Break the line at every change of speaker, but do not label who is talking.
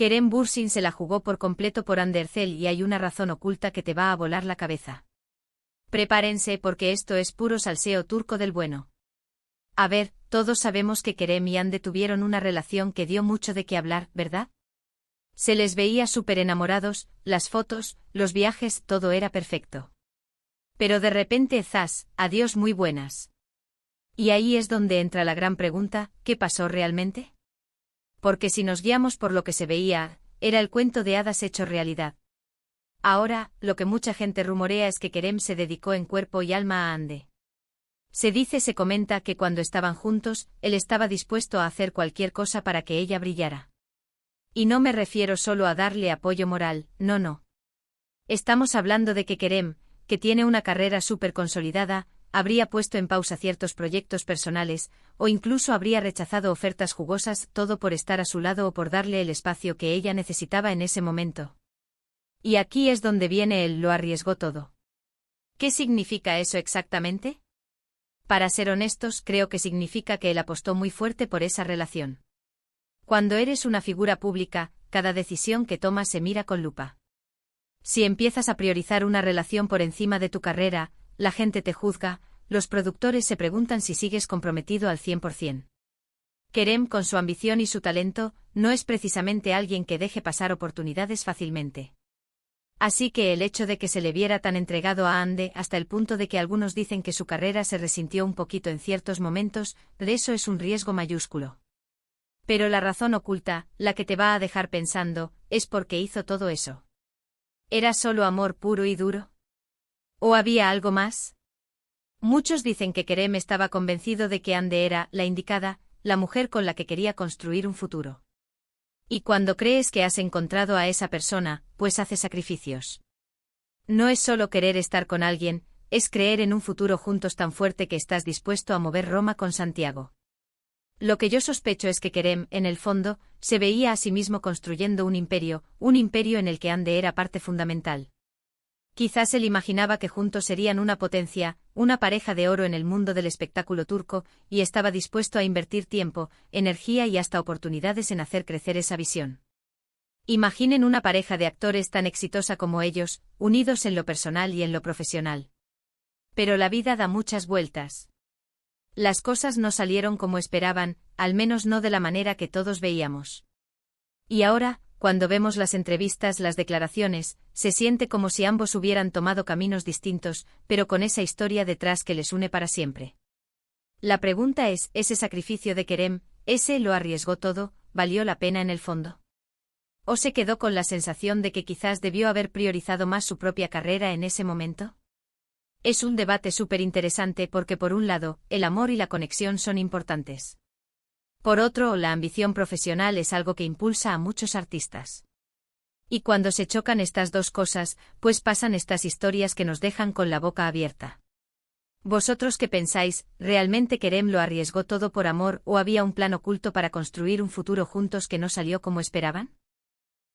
Kerem Bürsin se la jugó por completo por Andercel y hay una razón oculta que te va a volar la cabeza. Prepárense porque esto es puro salseo turco del bueno. A ver, todos sabemos que Kerem y Hande tuvieron una relación que dio mucho de qué hablar, ¿verdad? Se les veía súper enamorados, las fotos, los viajes, todo era perfecto. Pero de repente zas, adiós muy buenas. Y ahí es donde entra la gran pregunta, ¿qué pasó realmente? Porque si nos guiamos por lo que se veía, era el cuento de hadas hecho realidad. Ahora, lo que mucha gente rumorea es que Kerem se dedicó en cuerpo y alma a Hande. Se comenta que cuando estaban juntos, él estaba dispuesto a hacer cualquier cosa para que ella brillara. Y no me refiero solo a darle apoyo moral, no. Estamos hablando de que Kerem, que tiene una carrera súper consolidada, habría puesto en pausa ciertos proyectos personales, o incluso habría rechazado ofertas jugosas, todo por estar a su lado o por darle el espacio que ella necesitaba en ese momento. Y aquí es donde viene el lo arriesgó todo. ¿Qué significa eso exactamente? Para ser honestos, creo que significa que él apostó muy fuerte por esa relación. Cuando eres una figura pública, cada decisión que tomas se mira con lupa. Si empiezas a priorizar una relación por encima de tu carrera, la gente te juzga, los productores se preguntan si sigues comprometido al 100%. Kerem, con su ambición y su talento, no es precisamente alguien que deje pasar oportunidades fácilmente. Así que el hecho de que se le viera tan entregado a Hande hasta el punto de que algunos dicen que su carrera se resintió un poquito en ciertos momentos, de eso es un riesgo mayúsculo. Pero la razón oculta, la que te va a dejar pensando, es por qué hizo todo eso. ¿Era solo amor puro y duro? ¿O había algo más? Muchos dicen que Kerem estaba convencido de que Hande era la indicada, la mujer con la que quería construir un futuro. Y cuando crees que has encontrado a esa persona, pues hace sacrificios. No es solo querer estar con alguien, es creer en un futuro juntos tan fuerte que estás dispuesto a mover Roma con Santiago. Lo que yo sospecho es que Kerem, en el fondo, se veía a sí mismo construyendo un imperio en el que Hande era parte fundamental. Quizás él imaginaba que juntos serían una potencia, una pareja de oro en el mundo del espectáculo turco, y estaba dispuesto a invertir tiempo, energía y hasta oportunidades en hacer crecer esa visión. Imaginen una pareja de actores tan exitosa como ellos, unidos en lo personal y en lo profesional. Pero la vida da muchas vueltas. Las cosas no salieron como esperaban, al menos no de la manera que todos veíamos. Y ahora, cuando vemos las entrevistas, las declaraciones, se siente como si ambos hubieran tomado caminos distintos, pero con esa historia detrás que les une para siempre. La pregunta es, ¿ese sacrificio de Kerem, ese lo arriesgó todo, valió la pena en el fondo? ¿O se quedó con la sensación de que quizás debió haber priorizado más su propia carrera en ese momento? Es un debate súper interesante porque por un lado, el amor y la conexión son importantes. Por otro, la ambición profesional es algo que impulsa a muchos artistas. Y cuando se chocan estas dos cosas, pues pasan estas historias que nos dejan con la boca abierta. ¿Vosotros qué pensáis? ¿Realmente Kerem lo arriesgó todo por amor o había un plan oculto para construir un futuro juntos que no salió como esperaban?